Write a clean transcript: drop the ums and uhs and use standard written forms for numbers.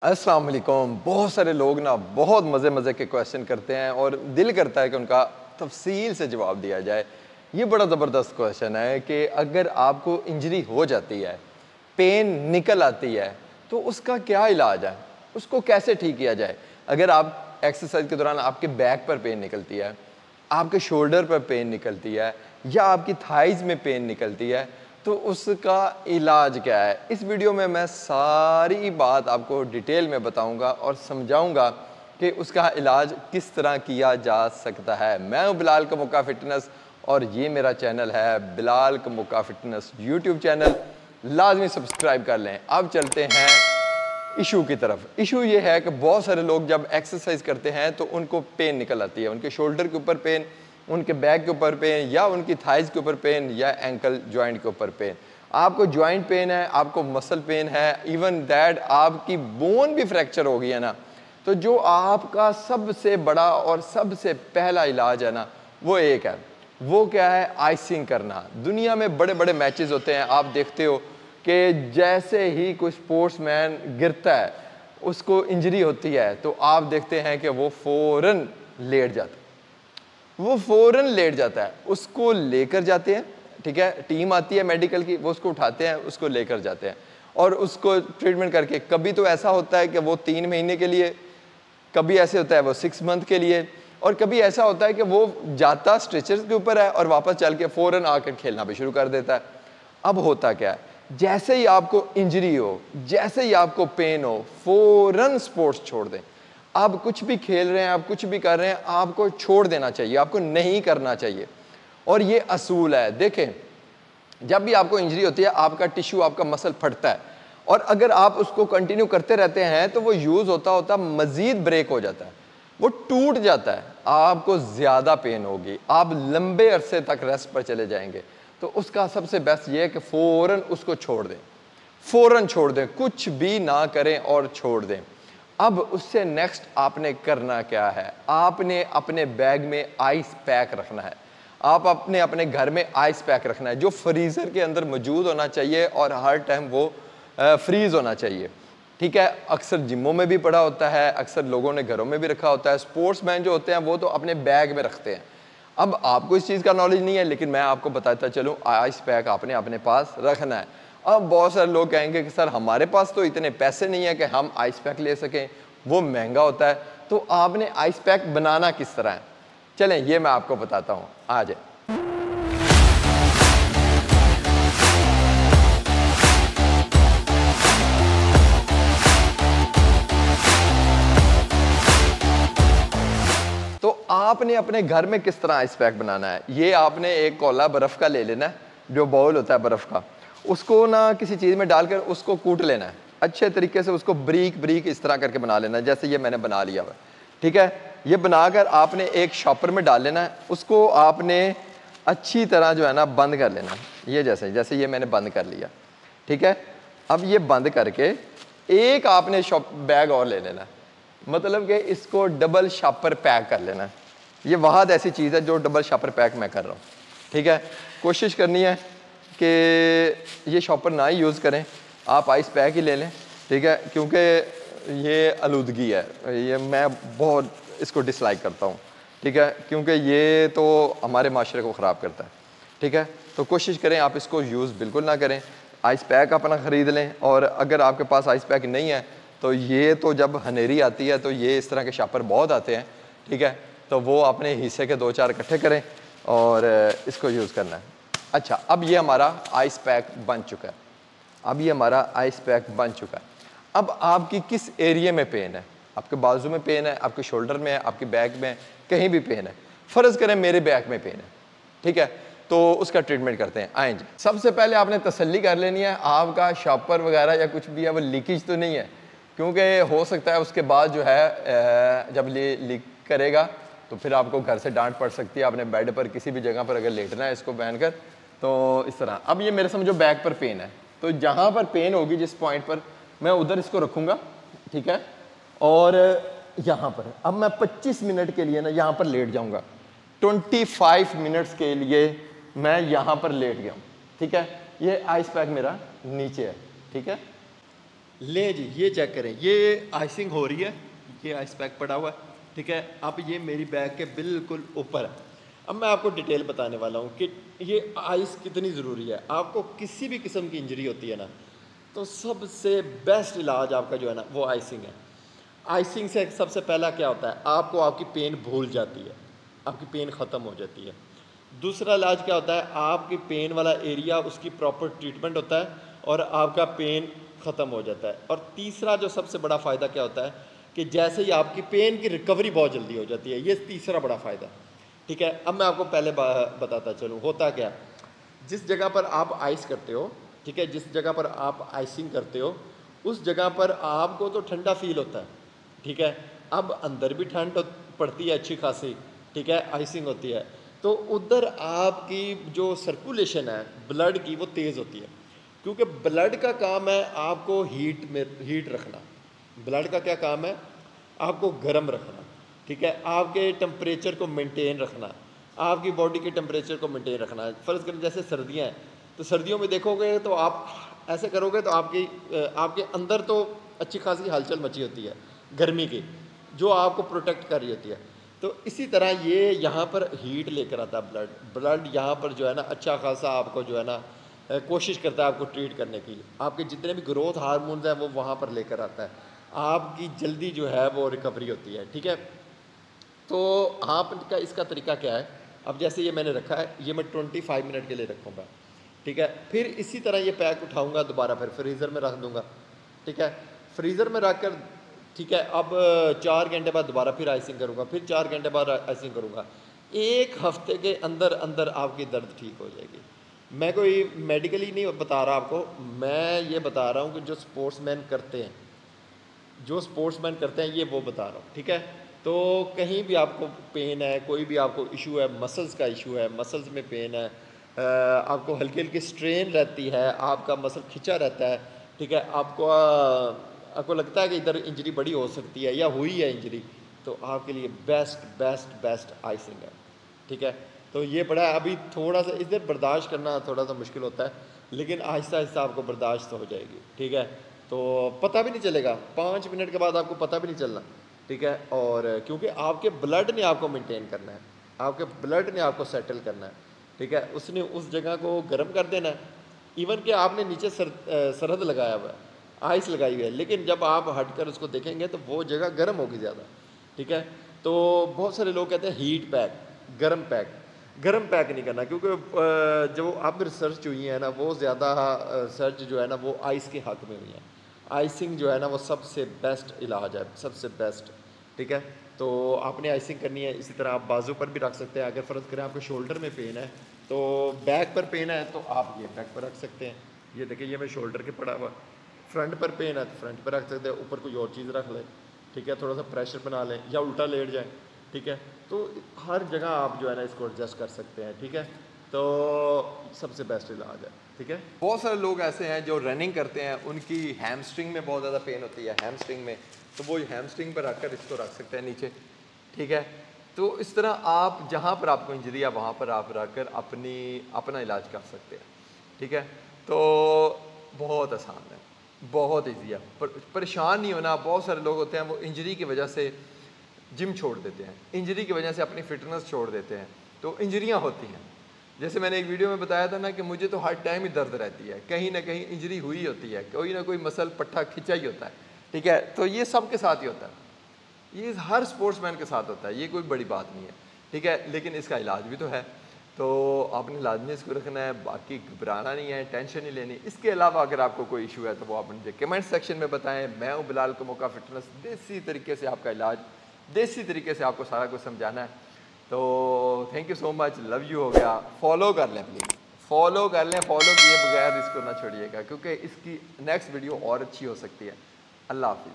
अस्सलाम वालेकुम। बहुत सारे लोग ना बहुत मज़े के क्वेश्चन करते हैं और दिल करता है कि उनका तफसील से जवाब दिया जाए। ये बड़ा ज़बरदस्त क्वेश्चन है कि अगर आपको इंजरी हो जाती है, पेन निकल आती है, तो उसका क्या इलाज है, उसको कैसे ठीक किया जाए। अगर आप एक्सरसाइज के दौरान आपके बैक पर पेन निकलती है, आपके शोल्डर पर पेन निकलती है या आपकी थाइज़ में पेन निकलती है, तो उसका इलाज क्या है। इस वीडियो में मैं सारी बात आपको डिटेल में बताऊंगा और समझाऊंगा कि उसका इलाज किस तरह किया जा सकता है। मैं हूं बिलाल कमुक्का फ़िटनेस और ये मेरा चैनल है बिलाल कमुक्का फ़िटनेस यूट्यूब चैनल। लाजमी सब्सक्राइब कर लें। अब चलते हैं इशू की तरफ। इशू ये है कि बहुत सारे लोग जब एक्सरसाइज करते हैं तो उनको पेन निकल आती है, उनके शोल्डर के ऊपर पेन, उनके बैक के ऊपर पेन या उनकी थाइज़ के ऊपर पेन या एंकल जॉइंट के ऊपर पेन। आपको जॉइंट पेन है, आपको मसल पेन है, इवन दैट आपकी बोन भी फ्रैक्चर हो गई है ना, तो जो आपका सबसे बड़ा और सबसे पहला इलाज है ना, वो एक है। वो क्या है? आइसिंग करना। दुनिया में बड़े बड़े मैचेस होते हैं, आप देखते हो कि जैसे ही कोई स्पोर्ट्समैन गिरता है, उसको इंजरी होती है, तो आप देखते हैं कि वो फ़ौरन लेट जाता है। वो फ़ौरन लेट जाता है, उसको लेकर जाते हैं, ठीक है, टीम आती है मेडिकल की, वो उसको उठाते हैं, उसको लेकर जाते हैं और उसको ट्रीटमेंट करके। कभी तो ऐसा होता है कि वो 3 महीने के लिए, कभी ऐसे होता है वो 6 मंथ के लिए, और कभी ऐसा होता है कि वो जाता स्ट्रेचर के ऊपर है और वापस चल के फ़ौरन आकर खेलना भी शुरू कर देता है। अब होता क्या है, जैसे ही आपको इंजरी हो, जैसे ही आपको पेन हो, फ़ौरन स्पोर्ट्स छोड़ दें। आप कुछ भी खेल रहे हैं, आप कुछ भी कर रहे हैं, आपको छोड़ देना चाहिए, आपको नहीं करना चाहिए। और ये असूल है। देखें, जब भी आपको इंजरी होती है, आपका टिश्यू, आपका मसल फटता है, और अगर आप उसको कंटिन्यू करते रहते हैं तो वो यूज़ होता होता मज़ीद ब्रेक हो जाता है, वो टूट जाता है, आपको ज़्यादा पेन होगी, आप लंबे अरसे तक रेस्ट पर चले जाएंगे। तो उसका सबसे बेस्ट ये है कि फ़ौरन उसको छोड़ दें, फ़ौरन छोड़ दें, कुछ भी ना करें और छोड़ दें। अब उससे नेक्स्ट आपने करना क्या है? आपने अपने बैग में आइस पैक रखना है। आप अपने घर में आइस पैक रखना है, जो फ्रीज़र के अंदर मौजूद होना चाहिए और हर टाइम वो फ्रीज़ होना चाहिए, ठीक है। अक्सर जिमों में भी पड़ा होता है, अक्सर लोगों ने घरों में भी रखा होता है। स्पोर्ट्समैन जो होते हैं वो तो अपने बैग में रखते हैं। अब आपको इस चीज़ का नॉलेज नहीं है, लेकिन मैं आपको बताता चलूँ, आइस पैक आपने अपने पास रखना है। अब बहुत सारे लोग कहेंगे कि सर हमारे पास तो इतने पैसे नहीं है कि हम आइस पैक ले सकें, वो महंगा होता है। तो आपने आइस पैक बनाना किस तरह है, चलें ये मैं आपको बताता हूँ। आ जाए। तो आपने अपने घर में किस तरह आइस पैक बनाना है, ये आपने एक कोला बर्फ़ का ले लेना है, जो बाउल होता है बर्फ़ का, उसको ना किसी चीज़ में डालकर उसको कूट लेना है अच्छे तरीके से, उसको ब्रीक ब्रीक इस तरह करके बना लेना है, जैसे ये मैंने बना लिया हुआ, ठीक है। ये बनाकर आपने एक शॉपर में डाल लेना है, उसको आपने अच्छी तरह जो है ना बंद कर लेना है, ये जैसे ये मैंने बंद कर लिया, ठीक है। अब ये बंद करके एक आपने बैग और ले लेना है, मतलब कि इसको डबल शॉपर पैक कर लेना है। ये वाहद ऐसी चीज़ है जो डबल शॉपर पैक मैं कर रहा हूँ, ठीक है। कोशिश करनी है कि ये शॉपर ना ही यूज़ करें, आप आइस पैक ही ले लें, ठीक है, क्योंकि ये आलूदगी है, ये मैं बहुत इसको डिसलाइक करता हूँ, ठीक है, क्योंकि ये तो हमारे माशरे को ख़राब करता है, ठीक है। तो कोशिश करें आप इसको यूज़ बिल्कुल ना करें, आइस पैक अपना ख़रीद लें। और अगर आपके पास आइस पैक नहीं है तो ये तो जब हनेरी आती है तो ये इस तरह के शॉपर बहुत आते हैं, ठीक है, तो वो अपने हिस्से के 2-4 इकट्ठे करें और इसको यूज़ करना है। अच्छा, अब ये हमारा आइस पैक बन चुका है, अब ये हमारा आइस पैक बन चुका है। अब आपकी किस एरिया में पेन है, आपके बाजू में पेन है, आपके शोल्डर में है, आपके बैक में, कहीं भी पेन है। फ़र्ज़ करें मेरे बैक में पेन है, ठीक है, तो उसका ट्रीटमेंट करते हैं। आएँ जी। सबसे पहले आपने तसल्ली कर लेनी है, आपका शॉपर वगैरह या कुछ भी है वो लीकेज तो नहीं है, क्योंकि हो सकता है उसके बाद जो है जब लीक करेगा तो फिर आपको घर से डांट पड़ सकती है। आपने बेड पर किसी भी जगह पर अगर लेटना है इसको पहनकर, तो इस तरह। अब ये मेरे समझो बैक पर पेन है, तो जहाँ पर पेन होगी जिस पॉइंट पर, मैं उधर इसको रखूँगा, ठीक है, और यहाँ पर अब मैं 25 मिनट के लिए ना यहाँ पर लेट जाऊँगा। 25 मिनट्स के लिए मैं यहाँ पर लेट गया हूँ, ठीक है। ये आइस पैक मेरा नीचे है, ठीक है। ले जी, ये चेक करें, ये आइसिंग हो रही है, ये आइस पैक पड़ा हुआ है, ठीक है। अब ये मेरी बैग के बिल्कुल ऊपर है। अब मैं आपको डिटेल बताने वाला हूँ कि ये आइस कितनी ज़रूरी है। आपको किसी भी किस्म की इंजरी होती है ना, तो सबसे बेस्ट इलाज आपका जो है ना वो आइसिंग है। आइसिंग से सबसे पहला क्या होता है, आपको आपकी पेन भूल जाती है, आपकी पेन ख़त्म हो जाती है। दूसरा इलाज क्या होता है, आपकी पेन वाला एरिया उसकी प्रॉपर ट्रीटमेंट होता है और आपका पेन ख़त्म हो जाता है। और तीसरा जो सबसे बड़ा फ़ायदा क्या होता है कि जैसे ही आपकी पेन की रिकवरी बहुत जल्दी हो जाती है, ये तीसरा बड़ा फ़ायदा, ठीक है। अब मैं आपको पहले बताता चलूँ होता क्या, जिस जगह पर आप आइस करते हो, ठीक है, जिस जगह पर आप आइसिंग करते हो उस जगह पर आपको तो ठंडा फील होता है, ठीक है। अब अंदर भी ठंड पड़ती है अच्छी खासी, ठीक है, आइसिंग होती है, तो उधर आपकी जो सर्कुलेशन है ब्लड की वो तेज़ होती है, क्योंकि ब्लड का काम है आपको हीट रखना। ब्लड का क्या काम है, आपको गर्म रखना, ठीक है, आपके टेम्परेचर को मेंटेन रखना, आपकी बॉडी के टेम्परेचर को मेंटेन रखना है। फ़र्ज़ करें जैसे सर्दियाँ हैं, तो सर्दियों में देखोगे तो आप ऐसे करोगे तो आपके अंदर तो अच्छी खासी हलचल मची होती है गर्मी की, जो आपको प्रोटेक्ट कर रही होती है। तो इसी तरह ये यहाँ पर हीट लेकर आता है ब्लड यहाँ पर जो है ना अच्छा खासा आपको जो है ना कोशिश करता है आपको ट्रीट करने की। आपके जितने भी ग्रोथ हार्मोन्स हैं वो वहाँ पर लेकर आता है, आपकी जल्दी जो है वो रिकवरी होती है, ठीक है। तो आपका इसका तरीका क्या है, अब जैसे ये मैंने रखा है, ये मैं 25 मिनट के लिए रखूँगा, ठीक है। फिर इसी तरह ये पैक उठाऊँगा, दोबारा फिर फ्रीज़र में रख दूँगा, ठीक है। फ्रीज़र में रख कर, ठीक है, अब 4 घंटे बाद दोबारा फिर आइसिंग करूँगा, फिर 4 घंटे बाद आइसिंग करूँगा। 1 हफ्ते के अंदर अंदर आपकी दर्द ठीक हो जाएगी। मैं कोई मेडिकली नहीं बता रहा आपको, मैं ये बता रहा हूँ कि जो स्पोर्ट्समैन करते हैं, जो स्पोर्ट्समैन करते हैं ये वो बता रहा हूँ, ठीक है। तो कहीं भी आपको पेन है, कोई भी आपको इशू है, मसल्स का इशू है, मसल्स में पेन है, आपको हल्की हल्की स्ट्रेन रहती है, आपका मसल खिंचा रहता है, ठीक है, आपको लगता है कि इधर इंजरी बड़ी हो सकती है या हुई है इंजरी, तो आपके लिए बेस्ट बेस्ट बेस्ट आइसिंग है, ठीक है। तो ये बड़ा है, अभी थोड़ा सा इधर बर्दाश्त करना थोड़ा सा मुश्किल होता है, लेकिन आहिस्ता आहिस्ता आपको बर्दाश्त हो जाएगी, ठीक है। तो पता भी नहीं चलेगा, 5 मिनट के बाद आपको पता भी नहीं चलना, ठीक है। और क्योंकि आपके ब्लड ने आपको मेंटेन करना है, आपके ब्लड ने आपको सेटल करना है, ठीक है, उसने उस जगह को गर्म कर देना है। इवन कि आपने नीचे सरहद लगाया हुआ है, आइस लगाई हुई है, लेकिन जब आप हट कर उसको देखेंगे तो वो जगह गर्म होगी ज़्यादा, ठीक है। तो बहुत सारे लोग कहते हैं हीट पैक, गर्म पैक नहीं करना, क्योंकि जो अब रिसर्च हुई है ना वो ज़्यादा रिसर्च जो है ना वो आइस के हक़ में हुई है। आइसिंग जो है ना वो सबसे बेस्ट इलाज है, सबसे बेस्ट, ठीक है। तो आपने आइसिंग करनी है, इसी तरह आप बाजू पर भी रख सकते हैं। अगर फ़र्ज़ करें आपको शोल्डर में पेन है, तो बैक पर पेन है तो आप ये बैक पर रख सकते हैं। ये देखिए, ये मैं शोल्डर के पड़ा हुआ। फ्रंट पर पेन है तो फ्रंट पर रख सकते हैं, ऊपर कोई और चीज़ रख लें, ठीक है, थोड़ा सा प्रेशर बना लें या उल्टा लेट जाए, ठीक है। तो हर जगह आप जो है ना इसको एडजस्ट कर सकते हैं, ठीक है। तो सबसे बेस्ट इलाज है, ठीक है। बहुत सारे लोग ऐसे हैं जो रनिंग करते हैं, उनकी हैमस्ट्रिंग में बहुत ज़्यादा पेन होती है, हैमस्ट्रिंग में, तो वो हैमस्ट्रिंग पर रखकर इसको रख सकते हैं नीचे, ठीक है। तो इस तरह आप जहाँ पर आपको इंजरी है वहाँ पर आप रख कर अपना इलाज कर सकते हैं, ठीक है। तो बहुत आसान है, बहुत ईजी है, परेशान नहीं होना। बहुत सारे लोग होते हैं वो इंजरी की वजह से जिम छोड़ देते हैं, इंजरी की वजह से अपनी फिटनेस छोड़ देते हैं, तो इंजरियाँ होती हैं। जैसे मैंने एक वीडियो में बताया था ना कि मुझे तो हर टाइम ही दर्द रहती है, कहीं ना कहीं इंजरी हुई होती है, कोई ना कोई मसल पट्टा खिंचा ही होता है, ठीक है। तो ये सब के साथ ही होता है, ये हर स्पोर्ट्समैन के साथ होता है, ये कोई बड़ी बात नहीं है, ठीक है। लेकिन इसका इलाज भी तो है, तो आपने लाजमी इसको रखना है, बाकी घबराना नहीं है, टेंशन नहीं लेनी। इसके अलावा अगर आपको कोई इशू है तो वो आप मुझे कमेंट सेक्शन में बताएं। मैं हूँ बिलाल कमोका फिटनेस, देसी तरीके से आपका इलाज, देसी तरीके से आपको सारा कुछ समझाना है। तो thank you so much, love you हो गया। फॉलो कर लें प्लीज़, फॉलो कर लें, फॉलो किए बगैर इसको ना छोड़िएगा, क्योंकि इसकी नेक्स्ट वीडियो और अच्छी हो सकती है। अल्लाह हाफिज़।